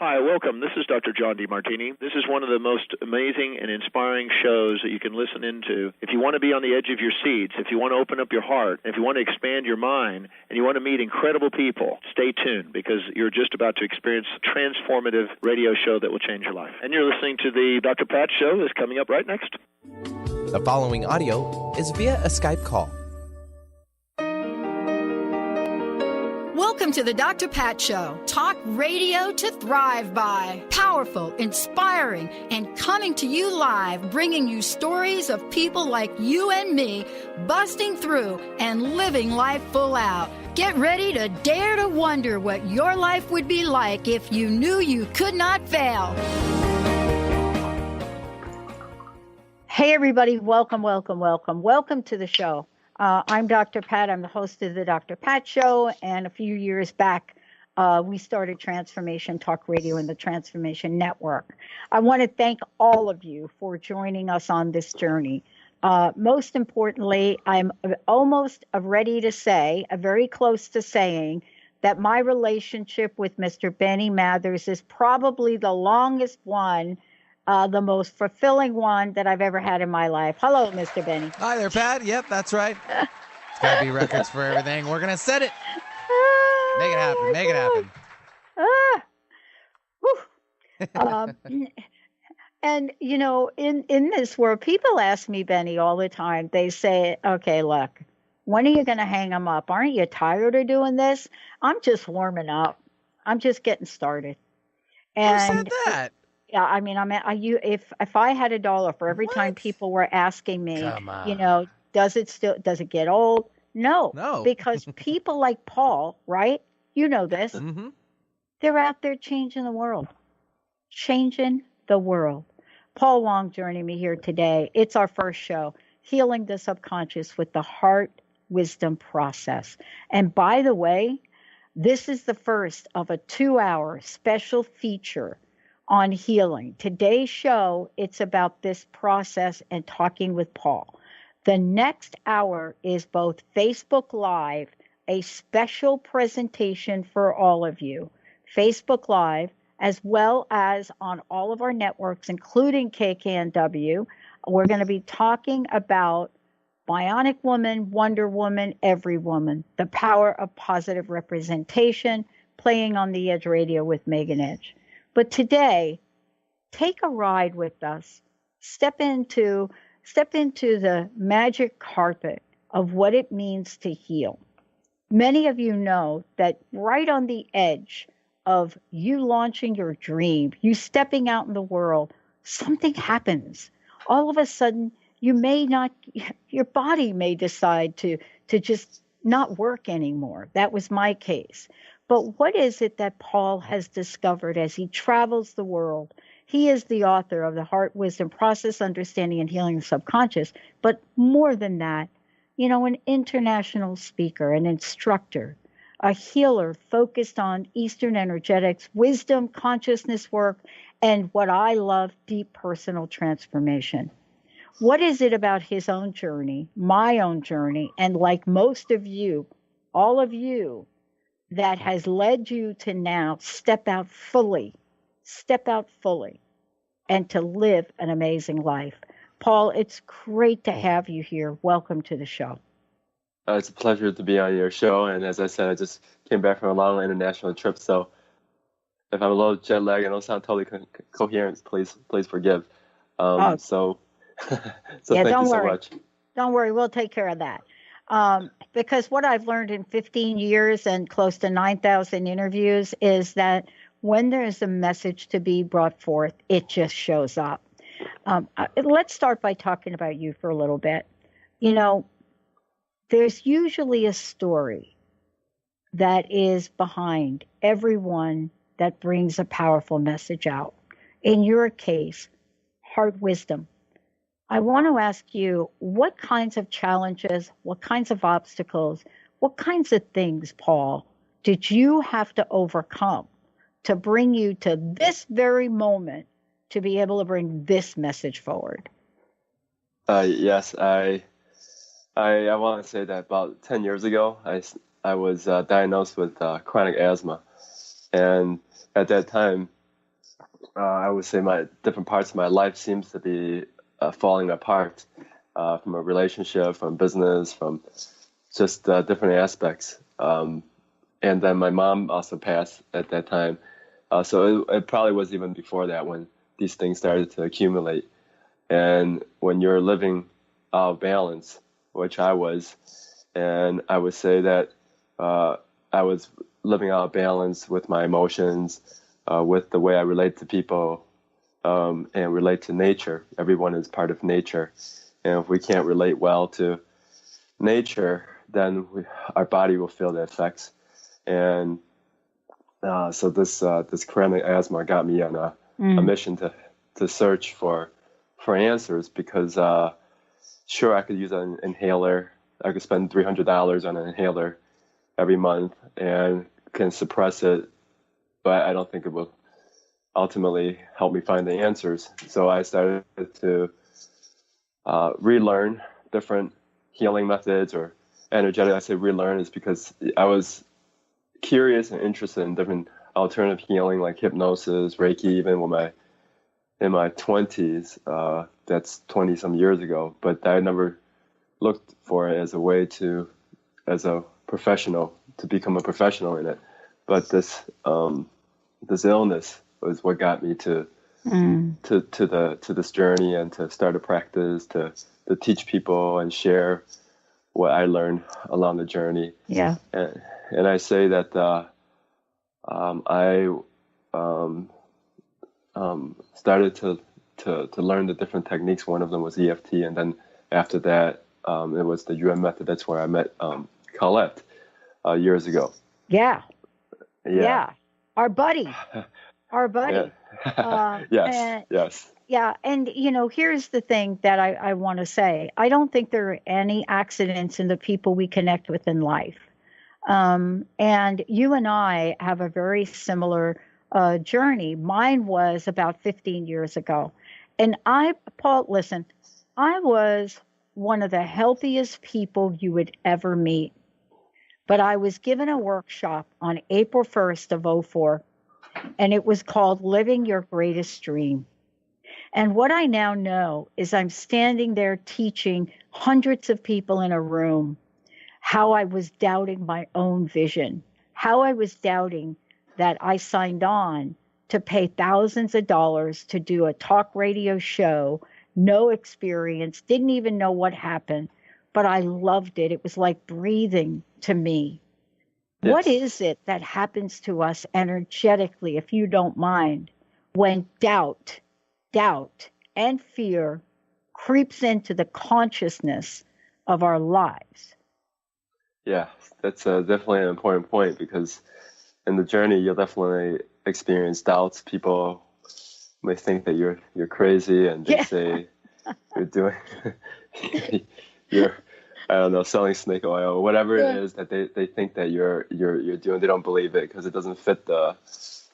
Hi, welcome. This is Dr. John DeMartini. This is one of the most amazing and inspiring shows that you can listen into. If you want to be on the edge of your seats, if you want to open up your heart, if you want to expand your mind, and you want to meet incredible people, stay tuned because you're just about to experience a transformative radio show that will change your life. And you're listening to the Dr. Pat Show that's coming up right next. The following audio is via a Skype call. Welcome to the Dr. Pat Show. Talk radio to thrive by. Powerful, inspiring, and coming to you live, bringing you stories of people like you and me busting through and living life full out. Get ready to dare to wonder what your life would be like if you knew you could not fail. Hey, everybody. Welcome to the show. I'm Dr. Pat. I'm the host of the Dr. Pat Show. And a few years back, we started Transformation Talk Radio and the Transformation Network. I want to thank all of you for joining us on this journey. Most importantly, I'm almost ready to say, very close to saying, that my relationship with Mr. Benny Mathers is probably the longest one, the most fulfilling one that I've ever had in my life. Hello, Mr. Benny. Hi there, Pat. Yep, that's right. It's got to be records for everything. We're going to set it. Make it happen. Make it happen. And, you know, in this world, people ask me, Benny, all the time. They say, okay, look, when are you going to hang them up? Aren't you tired of doing this? I'm just warming up. I'm just getting started. And who said that? Yeah, I mean, if I had $1 for every time people were asking me, you know, does it get old? No. Because people like Paul, right? You know this. Mm-hmm. They're out there changing the world. Paul Wong joining me here today. It's our first show, Healing the Subconscious with the Heart Wisdom Process. And by the way, this is the first of a 2-hour special feature on healing. Today's show, it's about this process and talking with Paul. The next hour is both Facebook Live, a special presentation for all of you, Facebook Live, as well as on all of our networks, including KKNW. We're going to be talking about Bionic Woman, Wonder Woman, Every Woman, the power of positive representation, playing on the Edge Radio with Megan Edge. But today, take a ride with us. Step into the magic carpet of what it means to heal. Many of you know that right on the edge of you launching your dream, you stepping out in the world, something happens. All of a sudden, your body may decide to just not work anymore. That was my case. But what is it that Paul has discovered as he travels the world? He is the author of the Heart Wisdom Process, Understanding and Healing the Subconscious. But more than that, you know, an international speaker, an instructor, a healer focused on Eastern energetics, wisdom, consciousness work, and what I love, deep personal transformation. What is it about his own journey, my own journey, and like most of you, all of you, that has led you to now step out fully, and to live an amazing life? Paul, it's great to have you here. Welcome to the show. It's a pleasure to be on your show. And as I said, I just came back from a long international trip. So if I'm a little jet lagged and don't sound totally coherent, please forgive. So thank you so much. Don't worry. We'll take care of that. Because what I've learned in 15 years and close to 9,000 interviews is that when there's a message to be brought forth, it just shows up. Let's start by talking about you for a little bit. You know, there's usually a story that is behind everyone that brings a powerful message out. In your case, Heart Wisdom. I want to ask you, what kinds of challenges, what kinds of obstacles, what kinds of things, Paul, did you have to overcome to bring you to this very moment to be able to bring this message forward? Yes, I want to say that about 10 years ago, I was diagnosed with chronic asthma. And at that time, I would say my different parts of my life seems to be falling apart, from a relationship, from business, from just different aspects. And then my mom also passed at that time. So it probably was even before that when these things started to accumulate. And when you're living out of balance, which I was, and I would say that I was living out of balance with my emotions, with the way I relate to people, and relate to nature. Everyone is part of nature. And if we can't relate well to nature, then our body will feel the effects. And so this chronic asthma got me on a mission to search for answers, because sure, I could use an inhaler. I could spend $300 on an inhaler every month and can suppress it, but I don't think it will ultimately help me find the answers. So I started to relearn different healing methods, or energetic. I say relearn is because I was curious and interested in different alternative healing, like hypnosis, Reiki, even in my 20s. That's 20 some years ago, but I never looked for it as a way to, as a professional, to become a professional in it. But this illness was what got me to this journey, and to start a practice, to teach people and share what I learned along the journey. Yeah. And I say that I started to learn the different techniques. One of them was EFT, and then after that, it was the UN method. That's where I met Colette years ago. Yeah. Our buddy. Yes. Yeah, and here's the thing that I want to say. I don't think there are any accidents in the people we connect with in life. And you and I have a very similar journey. Mine was about 15 years ago. And Paul, listen, I was one of the healthiest people you would ever meet. But I was given a workshop on April 1st of 2004, and it was called Living Your Greatest Dream. And what I now know is I'm standing there teaching hundreds of people in a room how I was doubting my own vision, how I was doubting that I signed on to pay thousands of dollars to do a talk radio show, no experience, didn't even know what happened, but I loved it. It was like breathing to me. Yes. What is it that happens to us energetically, if you don't mind, when doubt and fear creeps into the consciousness of our lives? Yeah, that's definitely an important point, because in the journey, you'll definitely experience doubts. People may think that you're crazy, and they say you're doing you're, I don't know, selling snake oil or whatever it is that they think that you're doing. They don't believe it because it doesn't fit the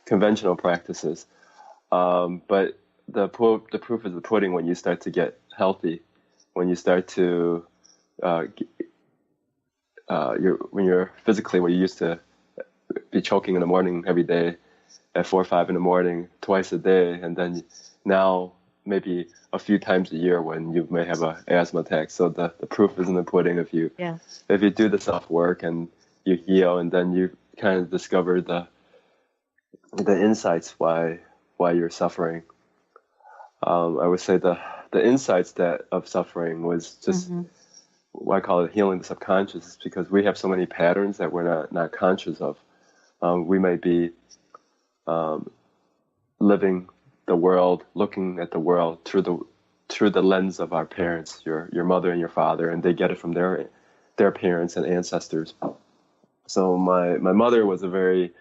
conventional practices. But the proof is the pudding when you start to get healthy, when you start to when you're physically where you used to be choking in the morning every day at 4 or 5 in the morning, twice a day, and then now maybe a few times a year when you may have an asthma attack. So the proof is in the pudding. If you do the self work and you heal, and then you kind of discover the insights why you're suffering. I would say the insights of suffering was just what I call it healing the subconscious, because we have so many patterns that we're not conscious of. We may be living the world, looking at the world through the lens of our parents, your mother and your father, and they get it from their parents and ancestors. So my mother was a very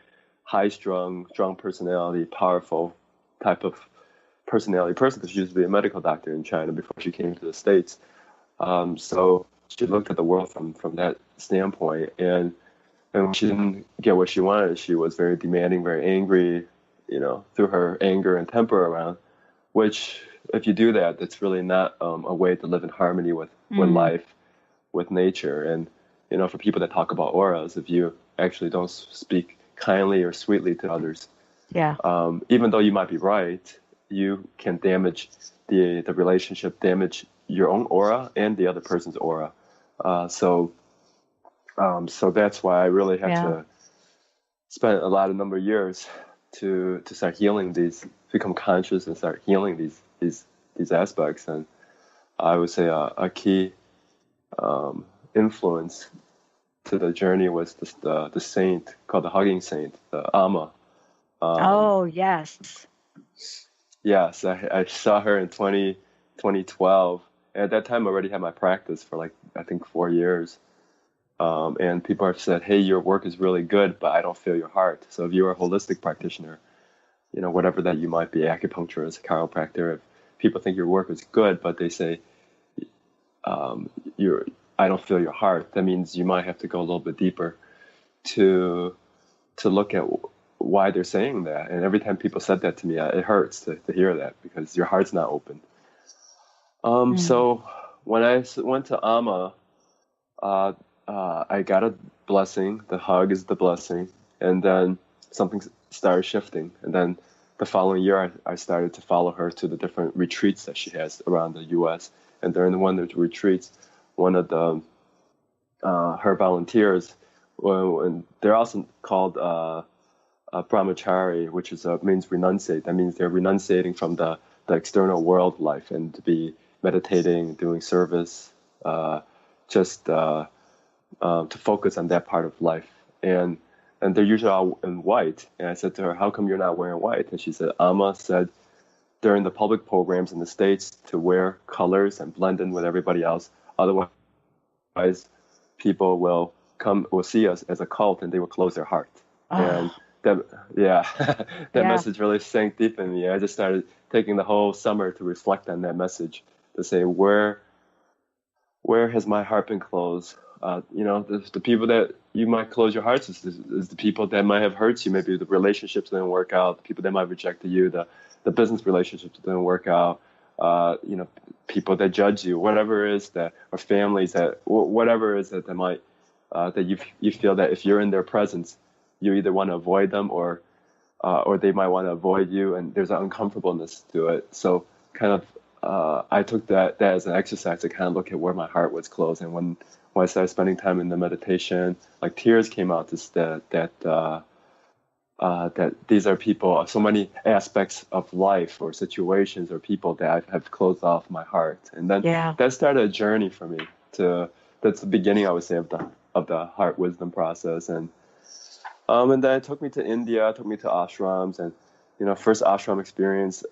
high-strung, strong personality, powerful type of personality person, because she used to be a medical doctor in China before she came to the States. So she looked at the world from that standpoint, and when she didn't get what she wanted, she was very demanding, very angry, threw her anger and temper around, which if you do that, that's really not a way to live in harmony with life, with nature. And, for people that talk about auras, if you actually don't speak kindly or sweetly to others, Yeah. Even though you might be right, you can damage the relationship, damage your own aura and the other person's aura. So that's why I really had to spend a number of years to start healing these, become conscious and start healing these aspects. And I would say a key influence to the journey was the saint called the Hugging Saint, the Amma. Oh, yes. Yes, I saw her in 2012. And at that time, I already had my practice for I think 4 years. And people have said, hey, your work is really good, but I don't feel your heart. So if you're a holistic practitioner, whatever that you might be, acupuncturist, chiropractor, if people think your work is good, but they say, I don't feel your heart, that means you might have to go a little bit deeper to look at why they're saying that. And every time people said that to me, it hurts to hear that, because your heart's not open. So when I went to Amma, I got a blessing. The hug is the blessing. And then something started shifting. And then the following year, I started to follow her to the different retreats that she has around the U.S. And during one of the retreats, one of the her volunteers, and they're also called brahmachari, which means renunciate. That means they're renunciating from the external world life and to be meditating, doing service, just to focus on that part of life. And they're usually all in white. And I said to her, how come you're not wearing white? And she said, Amma said during the public programs in the States to wear colors and blend in with everybody else. Otherwise, people will see us as a cult and they will close their heart. And that message really sank deep in me. I just started taking the whole summer to reflect on that message, to say, where has my heart been closed? The people that you might close your hearts is the people that might have hurt you. Maybe the relationships didn't work out, the people that might have rejected you, the business relationships didn't work out, people that judge you, whatever it is that, or families that, whatever it is that might, that you feel that if you're in their presence, you either want to avoid them or they might want to avoid you, and there's an uncomfortableness to it. So kind of, I took that as an exercise to kind of look at where my heart was closed. And when I started spending time in the meditation, tears came out, just that these are people, so many aspects of life or situations or people that I have closed off my heart. And then that started a journey for me that's the beginning, I would say, of the heart wisdom process. And then it took me to India, it took me to ashrams, and first ashram experience.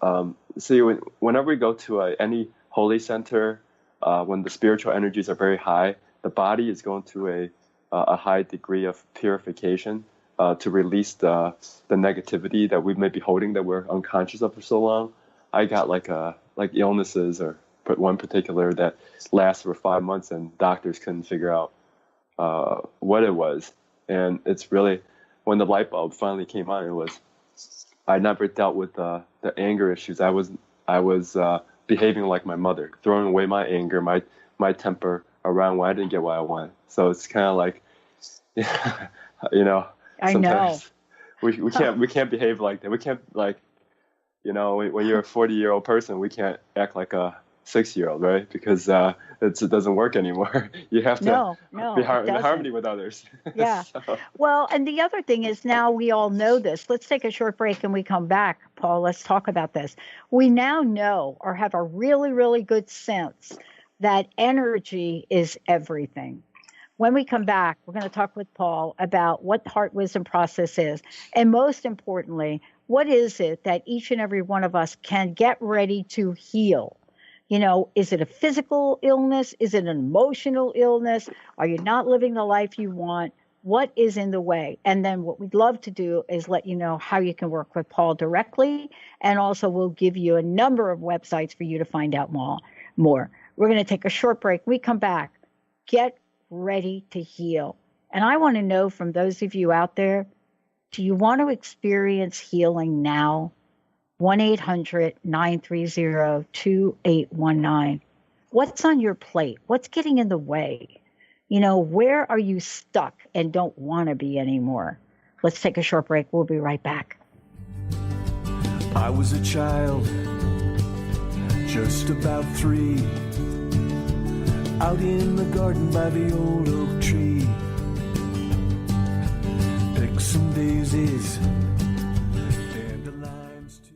See, whenever we go to any holy center, when the spiritual energies are very high, the body is going through a high degree of purification to release the negativity that we may be holding, that we're unconscious of for so long. I got like illnesses, or one particular that lasted for 5 months, and doctors couldn't figure out what it was. And it's really, when the light bulb finally came on, I never dealt with the anger issues. I was behaving like my mother, throwing away my anger, my temper around when I didn't get what I wanted. So it's kind of like, sometimes we can't behave like that. We can't, when you're a 40-year-old person, we can't act like a 6-year-old, right? Because it doesn't work anymore. You have to be in harmony with others. Yeah. So. Well, and the other thing is, now we all know this. Let's take a short break and we come back, Paul. Let's talk about this. We now know, or have a really, really good sense, that energy is everything. When we come back, we're going to talk with Paul about what the heart wisdom process is. And most importantly, what is it that each and every one of us can get ready to heal? Is it a physical illness? Is it an emotional illness? Are you not living the life you want? What is in the way? And then what we'd love to do is let you know how you can work with Paul directly. And also we'll give you a number of websites for you to find out more. We're going to take a short break. We come back. Get ready to heal. And I want to know from those of you out there, do you want to experience healing now? 1-800-930-2819. What's on your plate? What's getting in the way? Where are you stuck and don't want to be anymore? Let's take a short break. We'll be right back. I was a child, just about 3, out in the garden by the old oak tree. Pick some daisies, dandelions too.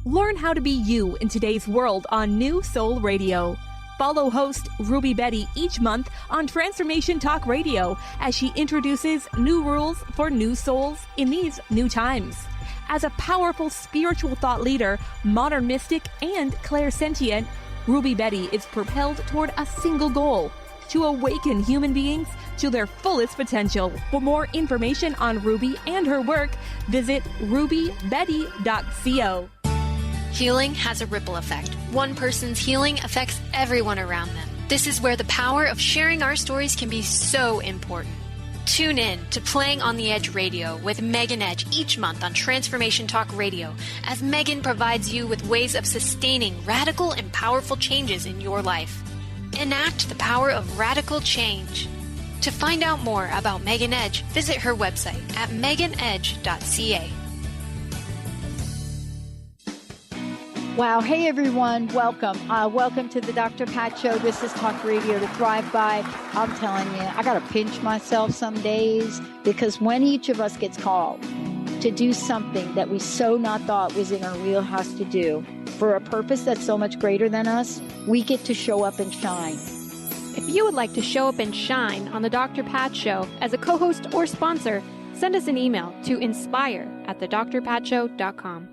Learn how to be you in today's world on New Soul Radio. Follow host Ruby Betty each month on Transformation Talk Radio as she introduces new rules for new souls in these new times. As a powerful spiritual thought leader, modern mystic, and clairsentient, Ruby Betty is propelled toward a single goal: to awaken human beings to their fullest potential. For more information on Ruby and her work, visit rubybetty.co. Healing has a ripple effect. One person's healing affects everyone around them. This is where the power of sharing our stories can be so important. Tune in to Playing on the Edge Radio with Megan Edge each month on Transformation Talk Radio, as Megan provides you with ways of sustaining radical and powerful changes in your life. Enact the power of radical change. To find out more about Megan Edge, visit her website at meganedge.ca. Wow. Hey, everyone. Welcome. Welcome to the Dr. Pat Show. This is Talk Radio to Thrive By. I'm telling you, I got to pinch myself some days, because when each of us gets called to do something that we so not thought was in our wheelhouse to do for a purpose that's so much greater than us, we get to show up and shine. If you would like to show up and shine on the Dr. Pat Show as a co-host or sponsor, send us an email to inspire@thedrpatshow.com.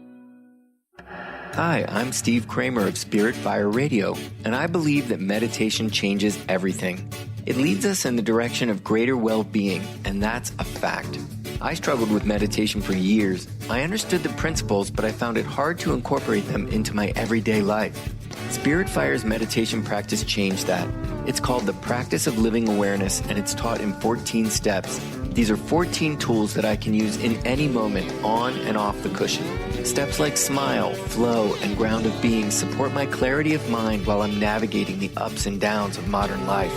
Hi, I'm Steve Kramer of Spirit Fire Radio, and I believe that meditation changes everything. It leads us in the direction of greater well-being, and that's a fact. I struggled with meditation for years. I understood the principles, but I found it hard to incorporate them into my everyday life. Spirit Fire's meditation practice changed that. It's called the Practice of Living Awareness, and it's taught in 14 steps. These are 14 tools that I can use in any moment, on and off the cushion. Steps like smile, flow, and ground of being support my clarity of mind while I'm navigating the ups and downs of modern life.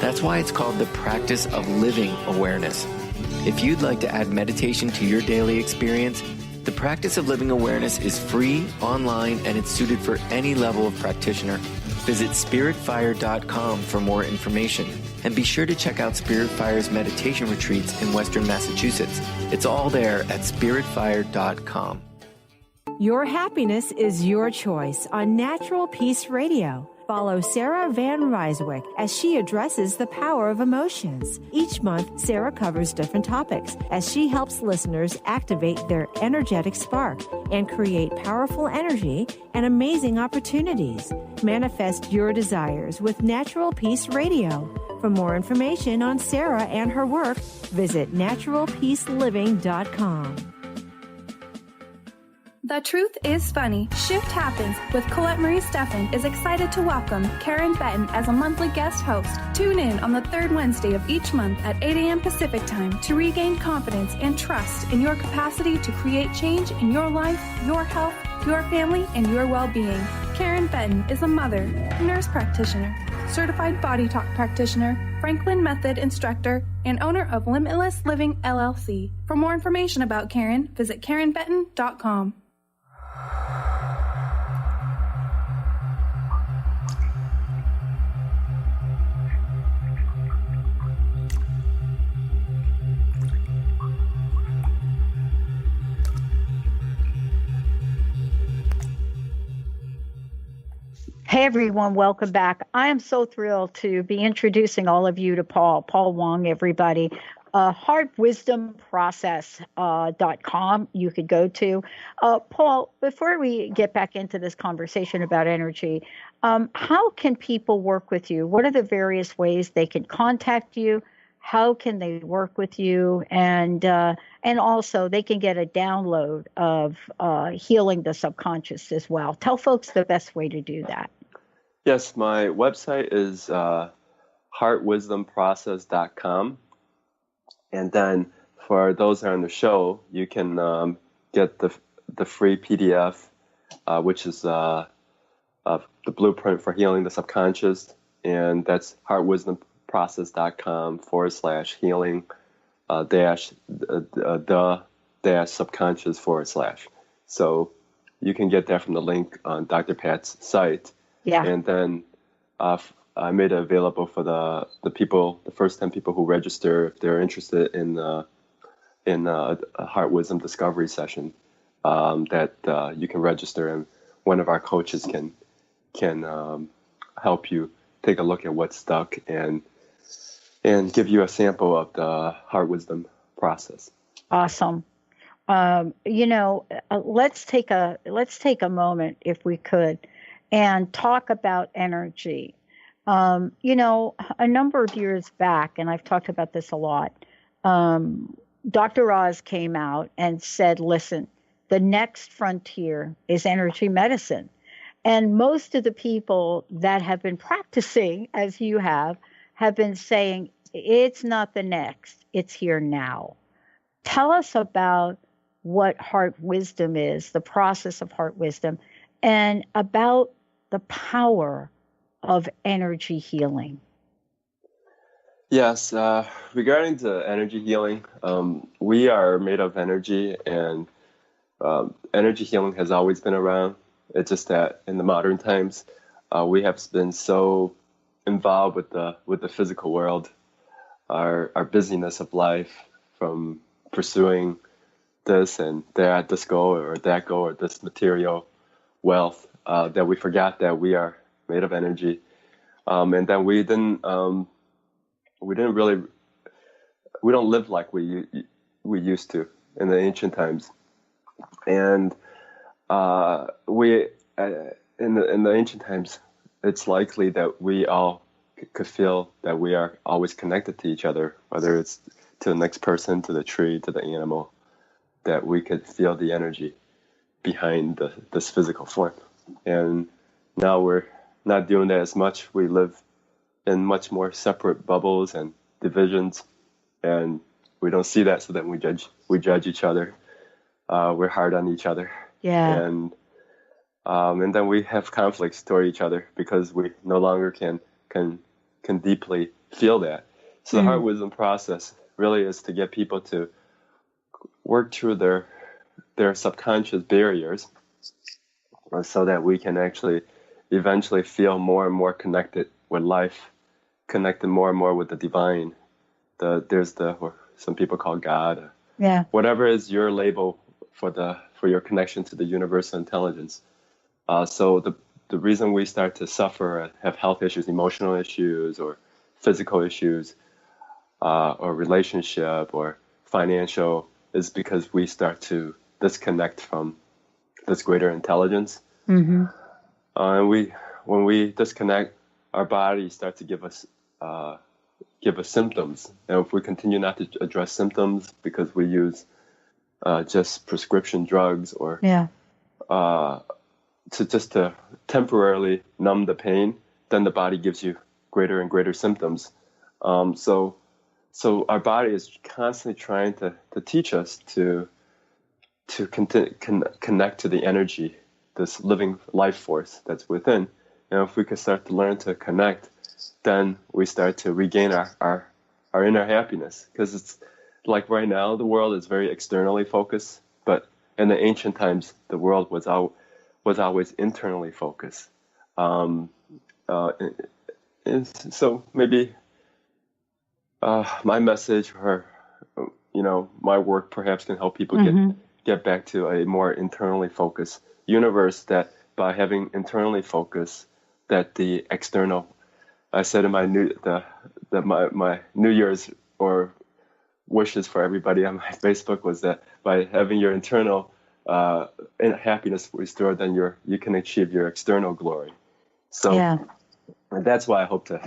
That's why it's called the Practice of Living Awareness. If you'd like to add meditation to your daily experience, the Practice of Living Awareness is free, online, and it's suited for any level of practitioner. Visit spiritfire.com for more information. And be sure to check out Spirit Fire's meditation retreats in Western Massachusetts. It's all there at spiritfire.com. Your happiness is your choice on Natural Peace Radio. Follow Sarah Van Ryswick as she addresses the power of emotions. Each month, Sarah covers different topics as she helps listeners activate their energetic spark and create powerful energy and amazing opportunities. Manifest your desires with Natural Peace Radio. For more information on Sarah and her work, visit naturalpeaceliving.com. The Truth is Funny. Shift Happens with Colette Marie Steffen is excited to welcome Karen Benton as a monthly guest host. Tune in on the third Wednesday of each month at 8 a.m. Pacific Time to regain confidence and trust in your capacity to create change in your life, your health, your family, and your well-being. Karen Benton is a mother, nurse practitioner, certified body talk practitioner, Franklin Method instructor, and owner of Limitless Living LLC. For more information about Karen, visit KarenBenton.com. Hey, everyone. Welcome back. I am so thrilled to be introducing all of you to Paul Wong, everybody. heartwisdomprocess.com you could go to. Paul, before we get back into this conversation about energy, how can people work with you? What are the various ways they can contact you? How can they work with you? And also they can get a download of Healing the Subconscious as well. Tell folks the best way to do that. Yes, my website is heartwisdomprocess.com. And then for those that are on the show, you can get the free PDF, which is the blueprint for healing the subconscious. And that's heartwisdomprocess.com/healing the subconscious /. So you can get that from the link on Dr. Pat's site. Yeah. And then I made it available for the people, the first 10 people who register, if they're interested in a Heart Wisdom Discovery session, that you can register, and one of our coaches can help you take a look at what's stuck and give you a sample of the Heart Wisdom process. Awesome. Let's take a moment, if we could, and talk about energy. A number of years back, and I've talked about this a lot, Dr. Oz came out and said, listen, the next frontier is energy medicine. And most of the people that have been practicing, as you have been saying, it's not the next, it's here now. Tell us about what Heart Wisdom is, the process of Heart Wisdom, and about the power of energy healing. Yes, regarding the energy healing, we are made of energy, and energy healing has always been around. It's just that in the modern times, we have been so involved with the physical world, our busyness of life, from pursuing this and that, this goal or that goal or this material wealth, that we forgot that we are made of energy, and then we don't live like we used to in the ancient times, and in the ancient times, it's likely that we all could feel that we are always connected to each other, whether it's to the next person, to the tree, to the animal, that we could feel the energy behind this physical form. And now we're not doing that as much. We live in much more separate bubbles and divisions, and we don't see that, so then we judge each other. We're hard on each other. Yeah. And then we have conflicts toward each other because we no longer can deeply feel that. So the Heart Wisdom process really is to get people to work through their subconscious barriers, so that we can actually eventually feel more and more connected with life, connected more and more with the divine. There's what some people call God. Yeah. Whatever is your label for your connection to the universal intelligence. So the reason we start to suffer, have health issues, emotional issues, or physical issues, or relationship or financial, is because we start to disconnect from this greater intelligence. Mm-hmm. And when we disconnect, our body starts to give us symptoms. And if we continue not to address symptoms because we use just prescription drugs or to temporarily numb the pain, then the body gives you greater and greater symptoms. So our body is constantly trying to teach us to connect to the energy, this living life force that's within. And if we can start to learn to connect, then we start to regain our inner happiness. Because it's like right now, the world is very externally focused, but in the ancient times, the world was always internally focused. And so maybe my message, or my work, perhaps can help people get back to a more internally focused universe. That by having internally focused, that the external, I said in my my New Year's or wishes for everybody on my Facebook was that by having your internal happiness restored, then you can achieve your external glory. So that's what I hope to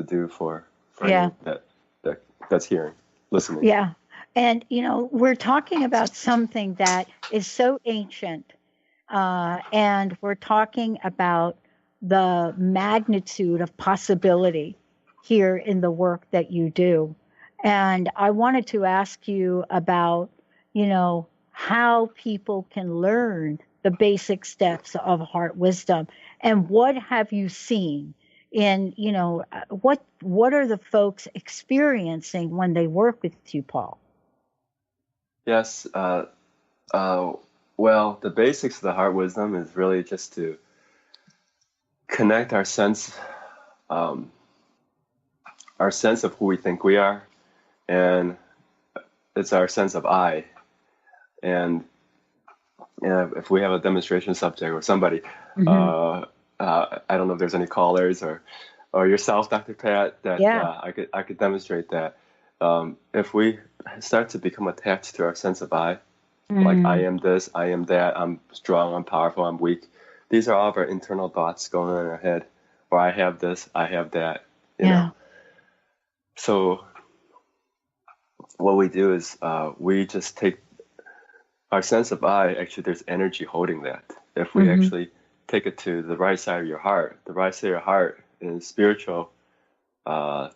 do for you that's hearing, listening. Yeah. And, we're talking about something that is so ancient, and we're talking about the magnitude of possibility here in the work that you do. And I wanted to ask you about, how people can learn the basic steps of Heart Wisdom, and what have you seen in, what are the folks experiencing when they work with you, Paul? Yes. Well, the basics of the heart wisdom is really just to connect our sense of who we think we are, and it's our sense of I. And if we have a demonstration subject or somebody, I don't know if there's any callers or yourself, Dr. Pat, that I could demonstrate that. If we start to become attached to our sense of I, like I am this, I am that, I'm strong, I'm powerful, I'm weak. These are all of our internal thoughts going on in our head. Or I have this, I have that, you know. So what we do is we just take our sense of I, actually there's energy holding that. If we actually take it to the right side of your heart, the right side of your heart in spiritual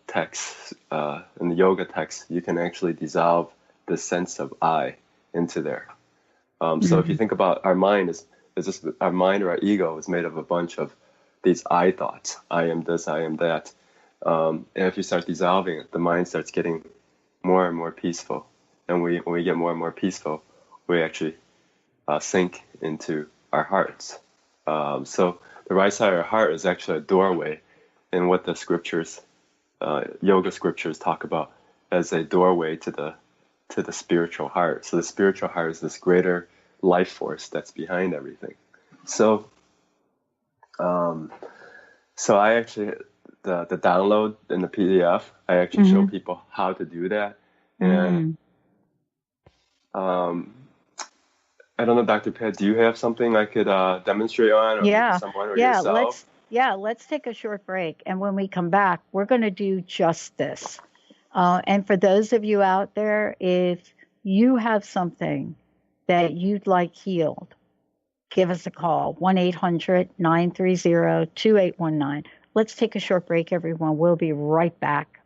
texts, in the yoga texts, you can actually dissolve the sense of I into there. So if you think about our mind, is just our mind or our ego is made of a bunch of these I thoughts. I am this, I am that. And if you start dissolving it, the mind starts getting more and more peaceful. And when we get more and more peaceful, we actually sink into our hearts. So the right side of our heart is actually a doorway in what the scriptures, yoga scriptures talk about as a doorway to the spiritual heart. So the spiritual heart is this greater life force that's behind everything. So I actually, the download in the PDF, I actually show people how to do that. And I don't know, Dr. Pat, do you have something I could demonstrate on, or someone or yourself? Let's take a short break. And when we come back, we're going to do just this. And for those of you out there, if you have something that you'd like healed, give us a call, 1-800-930-2819. Let's take a short break, everyone. We'll be right back.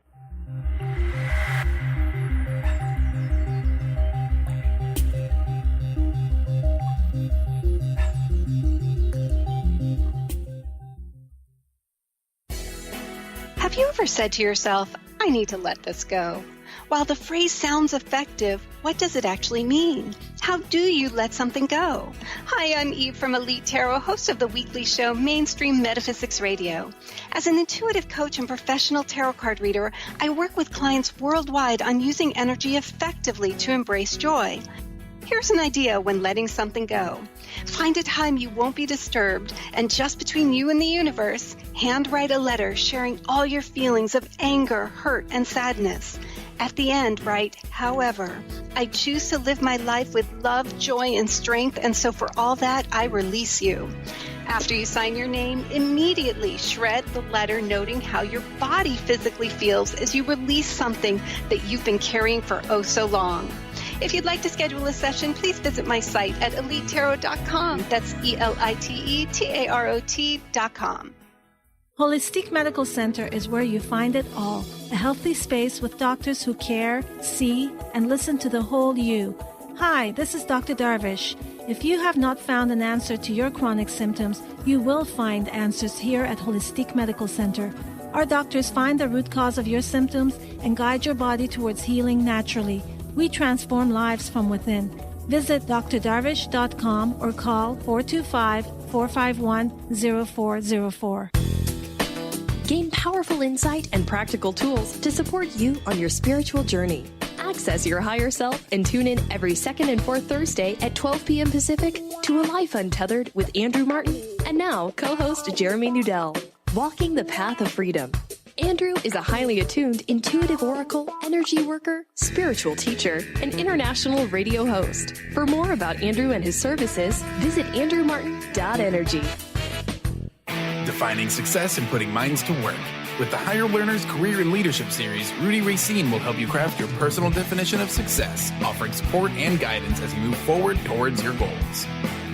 Have you ever said to yourself, I need to let this go? While the phrase sounds effective, what does it actually mean? How do you let something go? Hi, I'm Eve from Elite Tarot, host of the weekly show Mainstream Metaphysics Radio. As an intuitive coach and professional tarot card reader, I work with clients worldwide on using energy effectively to embrace joy. Here's an idea when letting something go. Find a time you won't be disturbed, and just between you and the universe, handwrite a letter sharing all your feelings of anger, hurt, and sadness. At the end, write, however, I choose to live my life with love, joy, and strength, and so for all that, I release you. After you sign your name, immediately shred the letter noting how your body physically feels as you release something that you've been carrying for oh so long. If you'd like to schedule a session, please visit my site at elitetarot.com. That's ELITETAROT.com. Holistic Medical Center is where you find it all. A healthy space with doctors who care, see, and listen to the whole you. Hi, this is Dr. Darvish. If you have not found an answer to your chronic symptoms, you will find answers here at Holistic Medical Center. Our doctors find the root cause of your symptoms and guide your body towards healing naturally. We transform lives from within. Visit drdarvish.com or call 425-451-0404. Gain powerful insight and practical tools to support you on your spiritual journey. Access your higher self and tune in every second and fourth Thursday at 12 p.m. Pacific to A Life Untethered with Andrew Martin and now co-host Jeremy Nudell. Walking the Path of Freedom. Andrew is a highly attuned, intuitive oracle, energy worker, spiritual teacher, and international radio host. For more about Andrew and his services, visit andrewmartin.energy. Defining success and putting minds to work. With the Higher Learners Career and Leadership Series, Rudy Racine will help you craft your personal definition of success, offering support and guidance as you move forward towards your goals.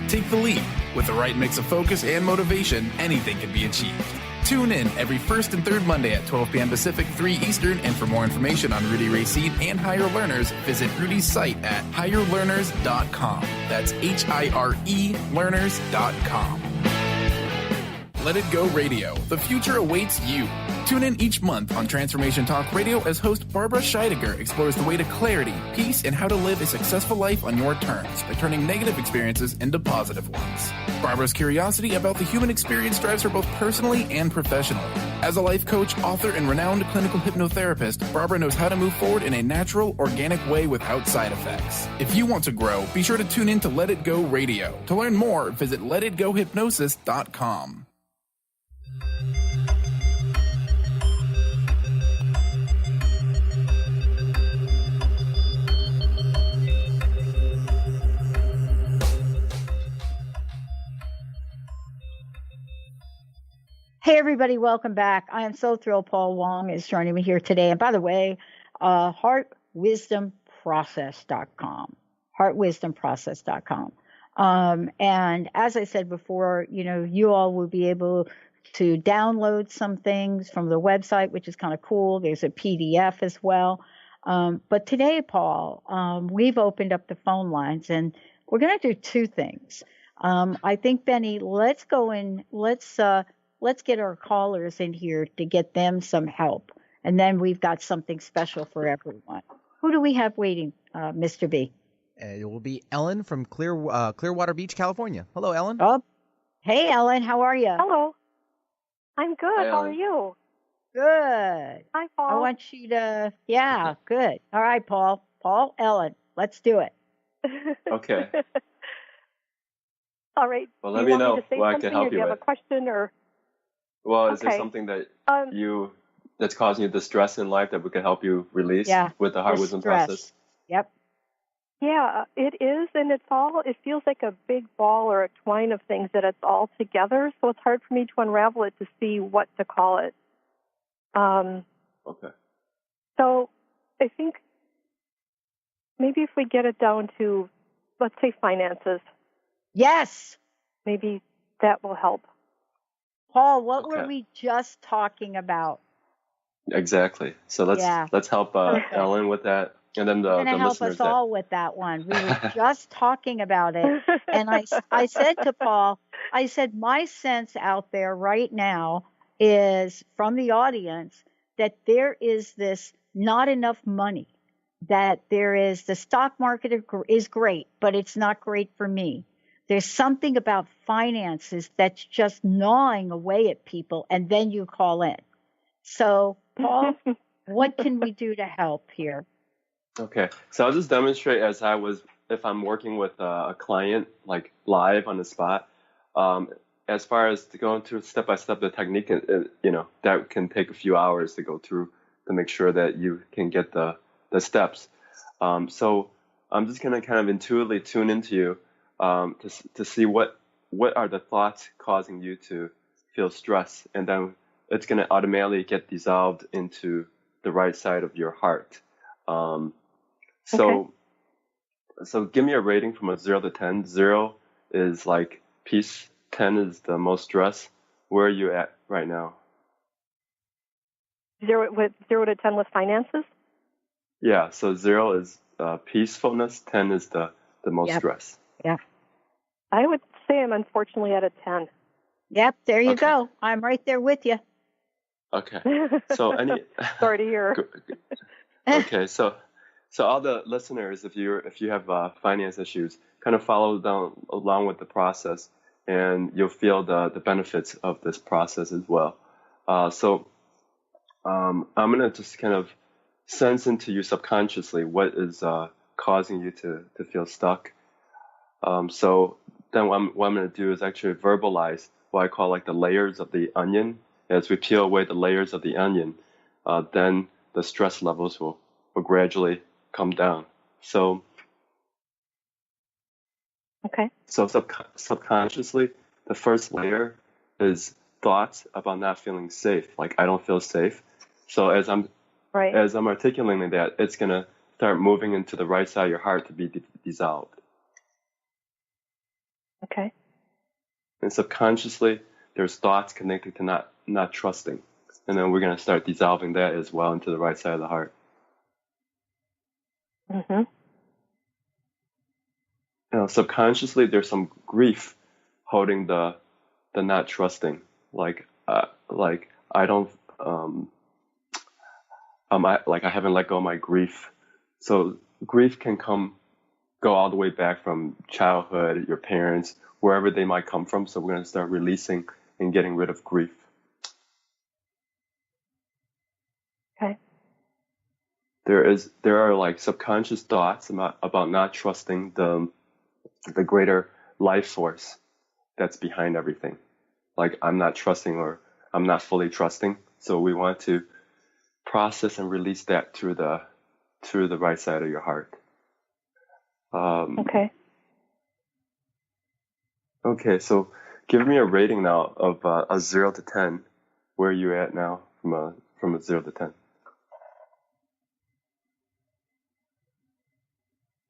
Take the lead. With the right mix of focus and motivation, anything can be achieved. Tune in every first and third Monday at 12 p.m. Pacific, 3 Eastern, and for more information on Rudy Racine and Higher Learners, visit Rudy's site at higherlearners.com. That's HIRE learners.com. Let It Go Radio. The future awaits you. Tune in each month on Transformation Talk Radio as host Barbara Scheidegger explores the way to clarity, peace, and how to live a successful life on your terms by turning negative experiences into positive ones. Barbara's curiosity about the human experience drives her both personally and professionally. As a life coach, author, and renowned clinical hypnotherapist, Barbara knows how to move forward in a natural, organic way without side effects. If you want to grow, be sure to tune in to Let It Go Radio. To learn more, visit letitgohypnosis.com. Hey, everybody, welcome back. I am so thrilled Paul Wong is joining me here today. And by the way, heartwisdomprocess.com, heartwisdomprocess.com. And as I said before, you all will be able to download some things from the website, which is kind of cool. There's a PDF as well. But today, Paul, we've opened up the phone lines, and we're going to do two things. I think, Benny, let's go in, let's get our callers in here to get them some help. And then we've got something special for everyone. Who do we have waiting, Mr. B? It will be Ellen from Clearwater Beach, California. Hello, Ellen. Oh, hey, Ellen. How are you? Hello. I'm good. Hi, How are Ellen. you? Good. Hi, Paul. I want you to, yeah, good. All right, Paul. Paul, Ellen, let's do it. Okay. All right. Well, Do let you me want know to say what I something, can help or do you you have with. a question, or? Well, is there Okay. something that Um, that's causing you distress in life that we can help you release with the Heart Wisdom distress. process? Yep. Yeah, it is, and it feels like a big ball or a twine of things that it's all together, so it's hard for me to unravel it to see what to call it. Okay. So I think maybe if we get it down to, let's say, finances. Yes. Maybe that will help. Paul, what Okay. were we just talking about? Exactly. So let's help Ellen with that, and then You're the going to help listeners us all with that one. We were just talking about it. And I said to Paul, I said, my sense out there right now is from the audience that there is this not enough money, that there is the stock market is great, but it's not great for me. There's something about finances that's just gnawing away at people, and then you call in. So, Paul, what can we do to help here? Okay, so I'll just demonstrate if I'm working with a client, like live on the spot. As far as to going through step by step the technique, that can take a few hours to go through to make sure that you can get the steps. So I'm just gonna kind of intuitively tune into you to see what are the thoughts causing you to feel stress, and then it's gonna automatically get dissolved into the right side of your heart. So give me a rating from a 0 to 10. 0 is like peace. 10 is the most stress. Where are you at right now? 0 to 10 with finances? Yeah, so 0 is peacefulness. 10 is the most stress. Yeah. I would say I'm unfortunately at a 10. Yep, there you go. I'm right there with you. Okay. So Sorry to hear. Okay, so all the listeners, if you have finance issues, kind of follow along with the process, and you'll feel the benefits of this process as well. So I'm gonna just kind of sense into you subconsciously what is causing you to feel stuck. So then what I'm gonna do is actually verbalize what I call like the layers of the onion. As we peel away the layers of the onion, then the stress levels will gradually come down. So, okay. So subconsciously, the first layer is thoughts about not feeling safe. Like I don't feel safe. So as I'm articulating that, it's gonna start moving into the right side of your heart to be dissolved. Okay. And subconsciously, there's thoughts connected to not trusting. And then we're going to start dissolving that as well into the right side of the heart. Mm-hmm. Subconsciously, there's some grief holding the not trusting. like I don't I haven't let go of my grief. So grief can go all the way back from childhood, your parents, wherever they might come from. So we're going to start releasing and getting rid of grief. Okay. There are like subconscious thoughts about not trusting the greater life force that's behind everything. Like I'm not trusting, or I'm not fully trusting. So we want to process and release that through the right side of your heart. Okay. Okay, so give me a rating now of a 0 to 10. Where are you at now from a 0 to 10?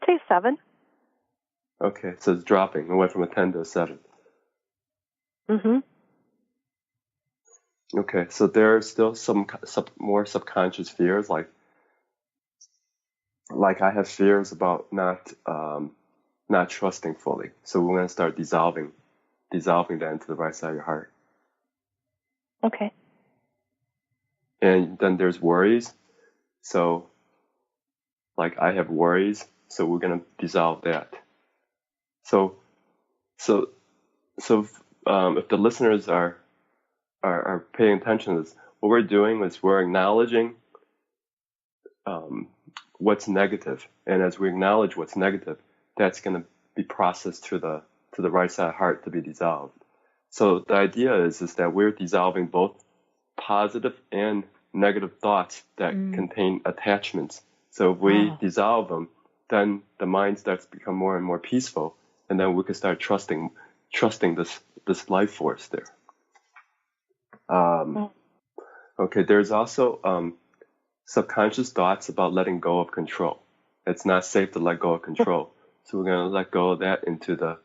Say 7. Okay, so it's dropping. It went from a 10 to a 7. Mm-hmm. Okay, so there are still some more subconscious fears, like I have fears about not trusting fully. So we're going to start dissolving that into the right side of your heart. Okay. And then there's worries. So like I have worries, so we're going to dissolve that. So if the listeners are paying attention to this, what we're doing is we're acknowledging what's negative, and as we acknowledge what's negative, that's going to be processed to the right side of the heart to be dissolved. So the idea is that we're dissolving both positive and negative thoughts that contain attachments. So if we dissolve them, then the mind starts to become more and more peaceful, and then we can start trusting this life force there. Okay, there's also subconscious thoughts about letting go of control. It's not safe to let go of control, so we're going to let go of that into the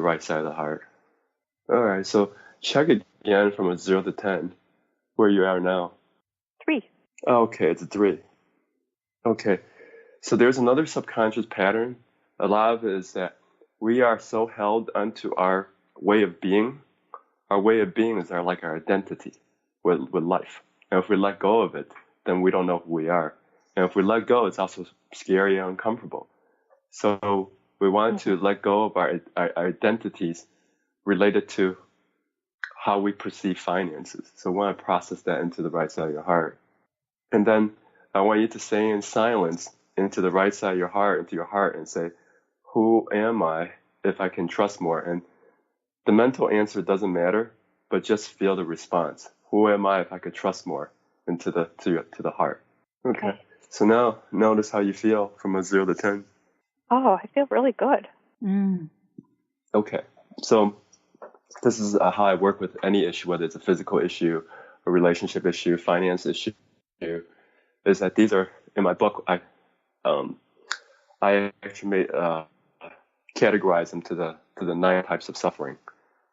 right side of the heart. All right, so check again from a 0 to 10, where you are now. 3. Okay, it's a 3. Okay, so there's another subconscious pattern. A lot of it is that we are so held onto our way of being. Our way of being is our identity with life. And if we let go of it, then we don't know who we are. And if we let go, it's also scary and uncomfortable. So we want to let go of our identities related to how we perceive finances. So we want to process that into the right side of your heart. And then I want you to say in silence into the right side of your heart, into your heart, and say, who am I if I can trust more? And the mental answer doesn't matter, but just feel the response. Who am I if I could trust more into the heart? Okay. So now notice how you feel from a 0 to 10. Oh, I feel really good. Okay. So this is how I work with any issue, whether it's a physical issue, a relationship issue, finance issue, is that these are, in my book, I actually categorize them to the 9 types of suffering.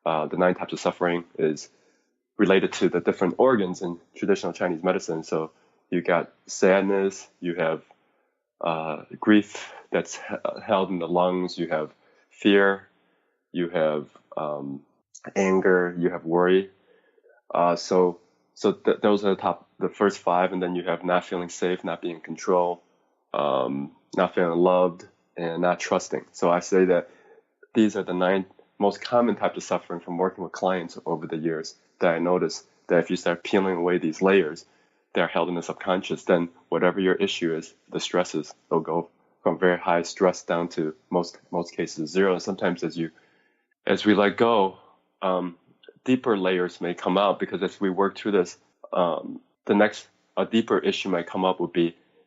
The 9 types of suffering is related to the different organs in traditional Chinese medicine. So you got sadness, you have grief that's held in the lungs, you have fear, you have anger, you have worry. So those are the first 5, and then you have not feeling safe, not being in control, not feeling loved, and not trusting. So I say that these are the 9 most common types of suffering from working with clients over the years, that I notice that if you start peeling away these layers that are held in the subconscious, then whatever your issue is, the stresses will go from very high stress down to most cases 0. And sometimes as we let go, deeper layers may come out, because as we work through this, a deeper issue might come up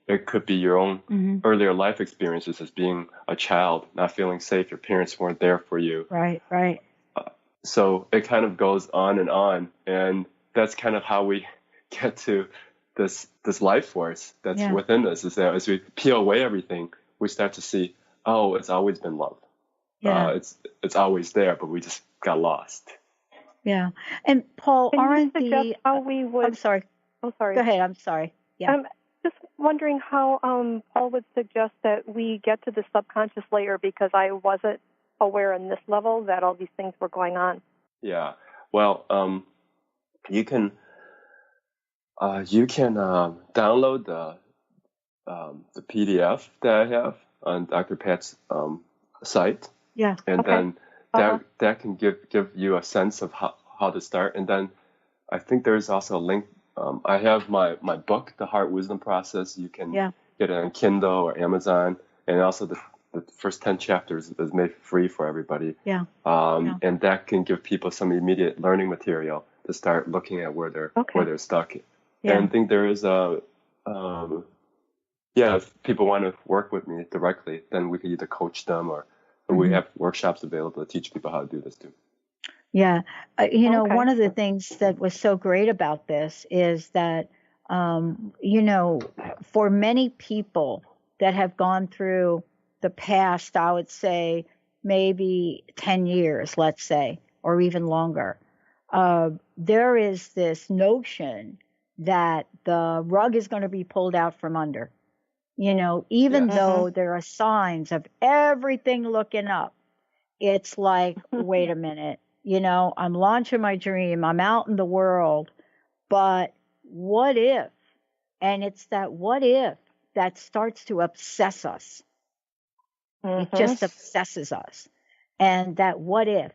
it could be your own earlier life experiences as being a child, not feeling safe. Your parents weren't there for you. Right. So it kind of goes on, and that's kind of how we get to this life force that's within us. Is that as we peel away everything, we start to see, oh, it's always been love. Yeah. It's always there, but we just got lost. Yeah. And Paul, Can you suggest how we would? I'm sorry. Oh, sorry. Go ahead. I'm sorry. Yeah. I'm just wondering how Paul would suggest that we get to the subconscious layer, because I wasn't aware in this level that all these things were going on. Yeah. Well, you can download the PDF that I have on Dr. Pat's site. Yeah. And okay. then that can give you a sense of how to start. And then I think there's also a link. I have my book, The Heart Wisdom Process. You can get it on Kindle or Amazon. And also the first 10 chapters is made free for everybody. Yeah. And that can give people some immediate learning material to start looking at where they're stuck. Yeah. And I think there is if people want to work with me directly, then we could either coach them or we have workshops available to teach people how to do this too. Yeah. One of the things that was so great about this is that, for many people that have gone through the past, I would say maybe 10 years, let's say, or even longer, there is this notion that the rug is going to be pulled out from under. Even though there are signs of everything looking up, it's like, wait a minute, I'm launching my dream, I'm out in the world, but what if? And it's that what if that starts to obsess us. It just obsesses us. And that what if?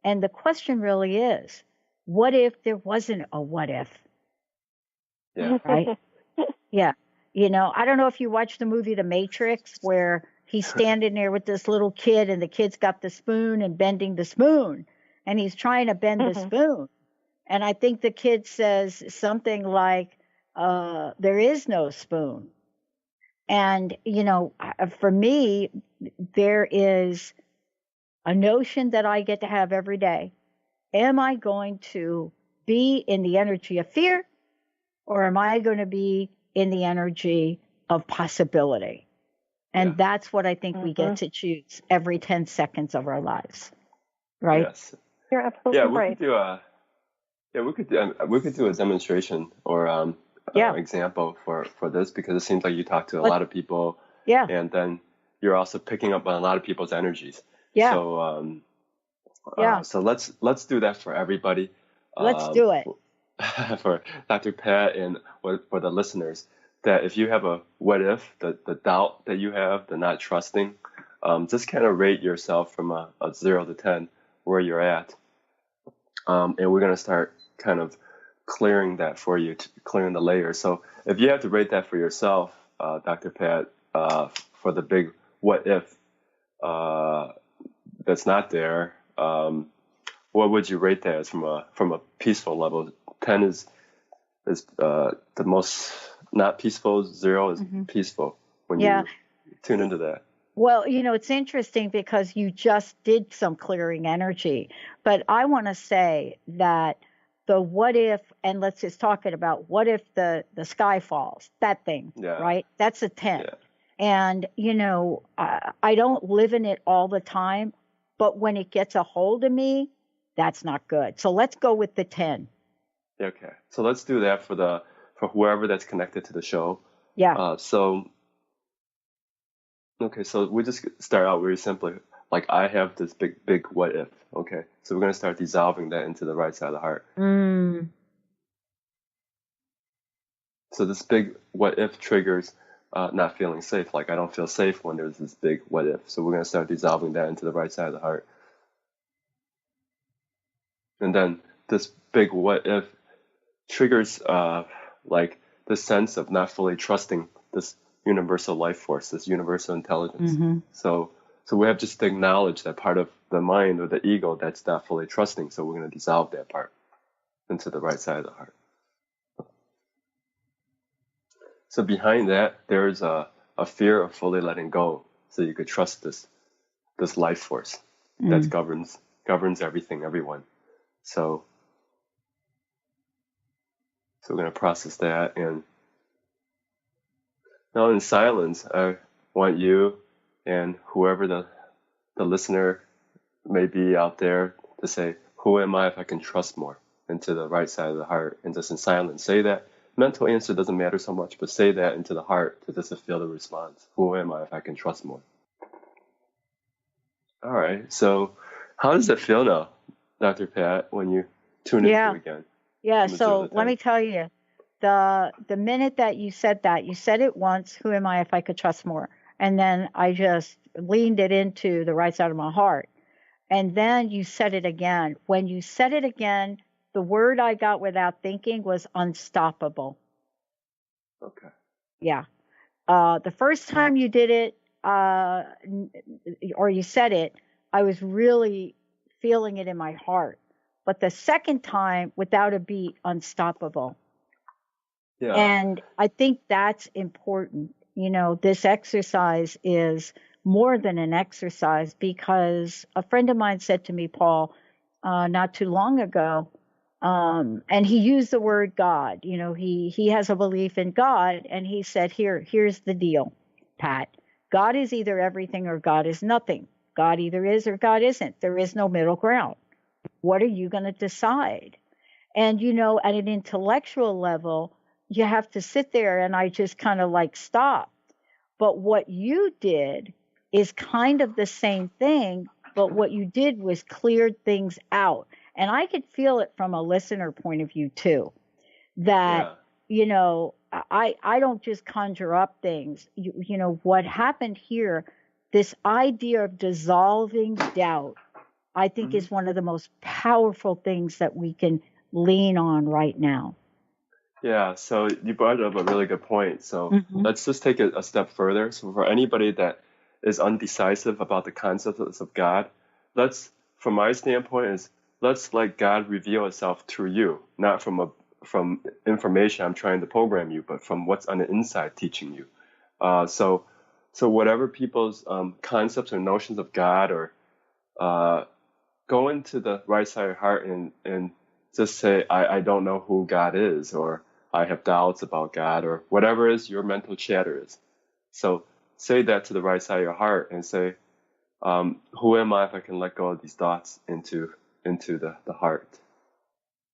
And the question really is, what if there wasn't a what if? Yeah. Right? Yeah. I don't know if you watched the movie The Matrix, where he's standing there with this little kid and the kid's got the spoon and bending the spoon and he's trying to bend the spoon. And I think the kid says something like, there is no spoon. And, for me, there is a notion that I get to have every day. Am I going to be in the energy of fear, or am I going to be in the energy of possibility? And that's what I think we get to choose every 10 seconds of our lives. Right? Yes. You're absolutely right. We could do a demonstration or example for this, because it seems like you talk to a lot of people. Yeah. And then you're also picking up on a lot of people's energies. Yeah. So so let's do that for everybody. Let's do it. For Dr. Pat and for the listeners, that if you have a what if, the doubt that you have, the not trusting, just kind of rate yourself from a 0 to 10 where you're at. And we're going to start kind of clearing that for you, clearing the layers. So if you have to rate that for yourself, Dr. Pat, for the big what if that's not there, what would you rate that as from a peaceful level? 10 is the most not peaceful. 0 is peaceful when you tune into that. Well, it's interesting because you just did some clearing energy, but I want to say that the what if, and let's just talk about what if the sky falls, that thing, right? That's a 10. Yeah. And, I don't live in it all the time, but when it gets a hold of me, that's not good. So let's go with the 10. Okay. So let's do that for whoever that's connected to the show. Yeah. So we just start out very simply. Like, I have this big what if. Okay. So we're going to start dissolving that into the right side of the heart. So this big what if triggers not feeling safe. Like, I don't feel safe when there's this big what if. So we're going to start dissolving that into the right side of the heart. And then this big what if triggers like the sense of not fully trusting this universal life force, this universal intelligence. So we have just to acknowledge that part of the mind or the ego that's not fully trusting. So we're going to dissolve that part into the right side of the heart. So behind that, there's a fear of fully letting go. So you could trust this life force that governs everything, everyone. So we're going to process that. And now in silence, I want you and whoever the listener may be out there to say, who am I if I can trust more, into the right side of the heart. And just in silence, say that. Mental answer doesn't matter so much, but say that into the heart to just feel the response. Who am I if I can trust more? All right. So how does it feel now, Dr. Pat, when you tune into again. Yeah. So let me tell you, the minute that you said that, you said it once, who am I if I could trust more? And then I just leaned it into the right side of my heart. And then you said it again. When you said it again, the word I got without thinking was unstoppable. Okay. Yeah. The first time you did it, or you said it, I was really feeling it in my heart. But the second time, without a beat, unstoppable. Yeah. And I think that's important. You know, this exercise is more than an exercise, because a friend of mine said to me, Paul, not too long ago, and he used the word God. You know, he has a belief in God, and he said, here's the deal, Pat. God is either everything or God is nothing. God either is or God isn't. There is no middle ground. What are you going to decide? And, you know, at an intellectual level, you have to sit there, and I just kind of like stopped. But what you did is kind of the same thing, but what you did was cleared things out. And I could feel it from a listener point of view too, that, you know, I don't just conjure up things. You know, what happened here, this idea of dissolving doubt, I think is one of the most powerful things that we can lean on right now. Yeah, so you brought up a really good point. So let's just take it a step further. So for anybody that is undecisive about the concepts of God, from my standpoint, let's let God reveal itself through you, not from information I'm trying to program you, but from what's on the inside teaching you. So whatever people's concepts or notions of God, or go into the right side of your heart and just say, I don't know who God is, or I have doubts about God, or whatever is your mental chatter is. So say that to the right side of your heart and say, who am I if I can let go of these thoughts into the heart?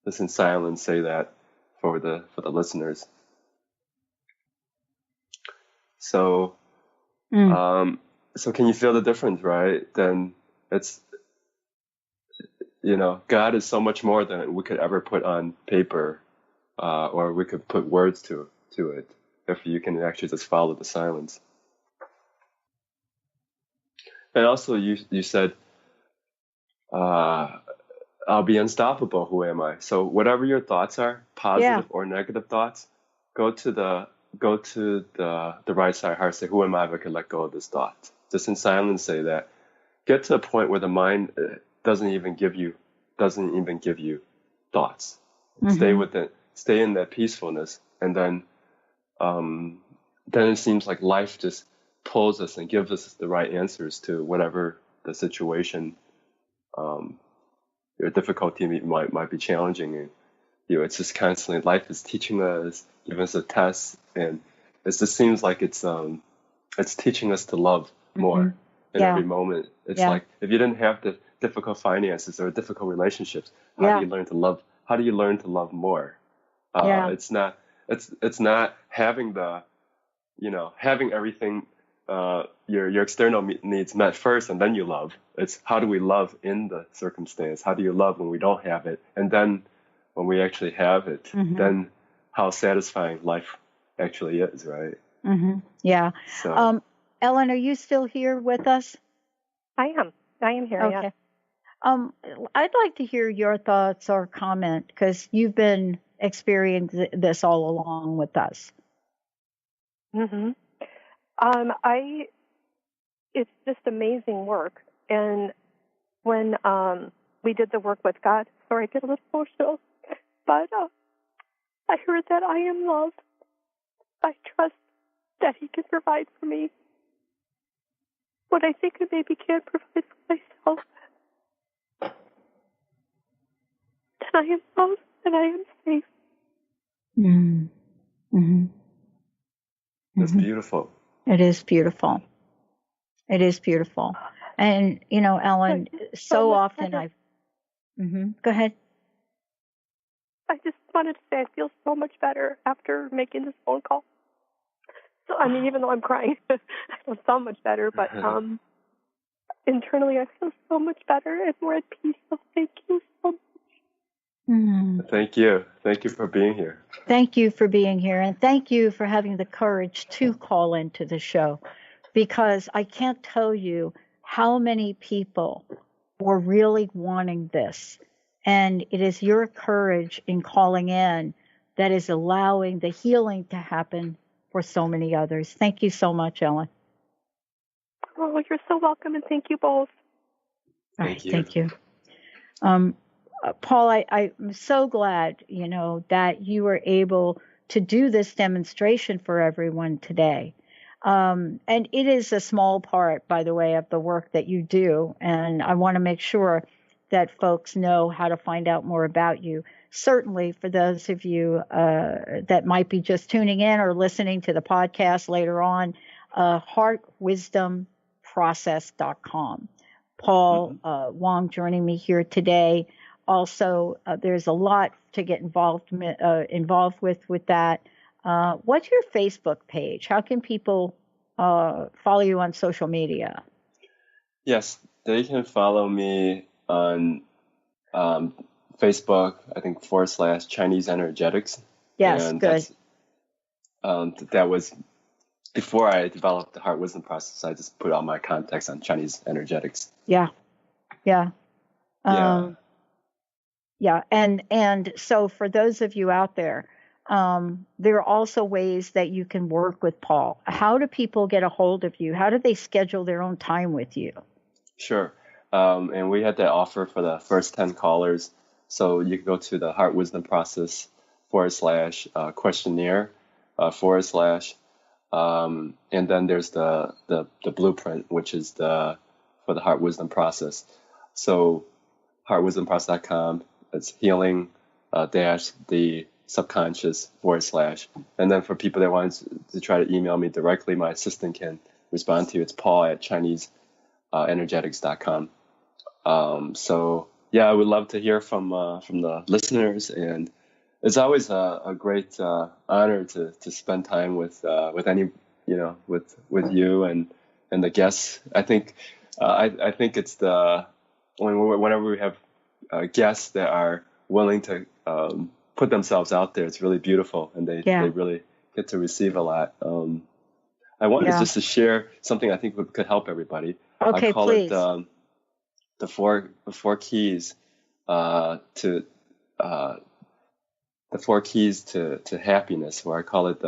Just in silence, say that for the listeners. So, so can you feel the difference, right? Then it's, you know, God is so much more than we could ever put on paper, or we could put words to it, if you can actually just follow the silence. And also you said, I'll be unstoppable. Who am I? So whatever your thoughts are, positive or negative thoughts, go to the right side heart. Say, who am I if I could let go of this thought? Just in silence, say that. Get to a point where the mind doesn't even give you thoughts. Stay with it. Stay in that peacefulness, and then it seems like life just pulls us and gives us the right answers to whatever the situation, your difficulty might be challenging. And, you know, it's just constantly, life is teaching us, giving us a test, and it just seems like it's teaching us to love more in every moment. It's like, if you didn't have the difficult finances or difficult relationships, how do you learn to love? How do you learn to love more? It's not having having everything, your external needs met first, and then you love. It's how do we love in the circumstance? How do you love when we don't have it? And then when we actually have it, then how satisfying life actually is, right? Yeah. So, Ellen, are you still here with us? I am here. Okay. Yeah. I'd like to hear your thoughts or comment, because you've been experiencing this all along with us. It's just amazing work. And when we did the work with God, sorry, I get a little emotional, but I heard that I am loved. I trust that He can provide for me what I think I maybe can't provide for myself. That I am loved and I am safe. That's beautiful. It is beautiful. It is beautiful. And, you know, Ellen, so often go ahead. I just wanted to say I feel so much better after making this phone call. So, I mean, even though I'm crying, I feel so much better, but internally I feel so much better and more at peace. So thank you so much. Thank you. Thank you for being here. Thank you for being here, and thank you for having the courage to call into the show, because I can't tell you how many people were really wanting this. And it is your courage in calling in that is allowing the healing to happen for so many others. Thank you so much, Ellen. Oh, you're so welcome, and thank you both. Thank you. Thank you. Paul, I'm so glad, that you were able to do this demonstration for everyone today. And it is a small part, by the way, of the work that you do. And I want to make sure that folks know how to find out more about you. Certainly for those of you that might be just tuning in or listening to the podcast later on, heartwisdomprocess.com. Paul Wong joining me here today. Also, there's a lot to get involved with that. What's your Facebook page? How can people follow you on social media? Yes, they can follow me on Facebook, I think / Chinese Energetics. Yes, and good. That was before I developed the Heart Wisdom Process. I just put all my contacts on Chinese Energetics. Yeah. And so for those of you out there, there are also ways that you can work with Paul. How do people get a hold of you? How do they schedule their own time with you? Sure. And we had that offer for the first 10 callers. So you can go to the Heart Wisdom Process / questionnaire / and then there's the blueprint, which is for the Heart Wisdom Process. So heartwisdomprocess.com. It's healing the subconscious / and then for people that want to try to email me directly, my assistant can respond to you. It's paul@ChineseEnergetics.com. So yeah, I would love to hear from the listeners, and it's always a great honor to spend time with any with you and the guests. I think it's whenever we have guests that are willing to put themselves out there, it's really beautiful, and they really get to receive a lot. I wanted just to share something I think could help everybody. Okay, I call please. it the four keys to happiness, where I call it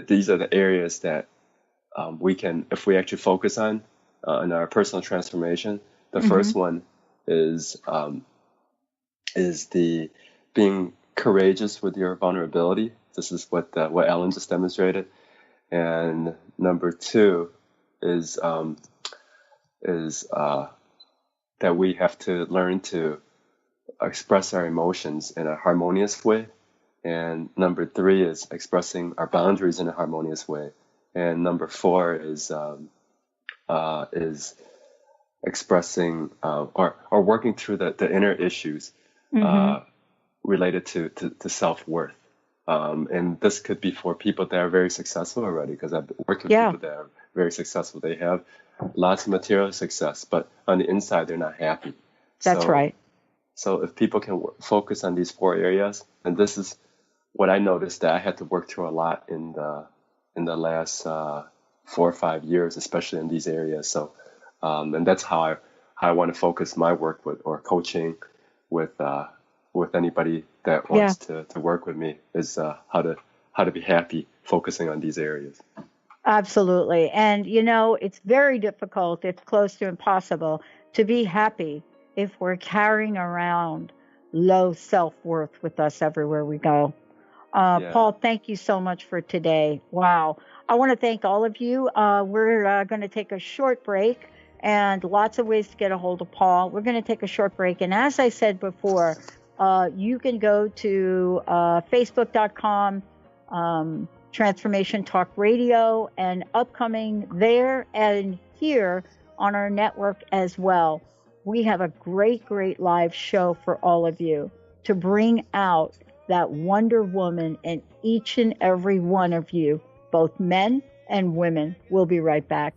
these are the areas that we can, if we actually focus on in our personal transformation. The first one is the being courageous with your vulnerability. This is what Ellen just demonstrated. And number 2 is that we have to learn to express our emotions in a harmonious way. And number 3 is expressing our boundaries in a harmonious way. And number 4 is expressing or working through the inner issues related to self-worth. And this could be for people that are very successful already, because I've worked with people that are very successful. They have lots of material success, but on the inside, they're not happy. That's right. So if people can focus on these 4 areas, and this is what I noticed that I had to work through a lot in the last 4 or 5 years, especially in these areas. So, and that's how I want to focus my work with, or coaching with anybody that wants to work with me, is how to be happy, focusing on these areas. Absolutely. And, it's very difficult, it's close to impossible, to be happy if we're carrying around low self-worth with us everywhere we go. Paul, thank you so much for today. Wow. I want to thank all of you. We're going to take a short break, and lots of ways to get a hold of Paul. We're going to take a short break. And as I said before, you can go to facebook.com, Transformation Talk Radio, and upcoming there and here on our network as well. We have a great, great live show for all of you to bring out that Wonder Woman in each and every one of you, both men and women. We'll be right back.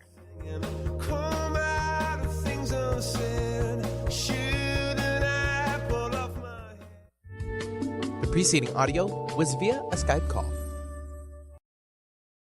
preceding audio was via a Skype call.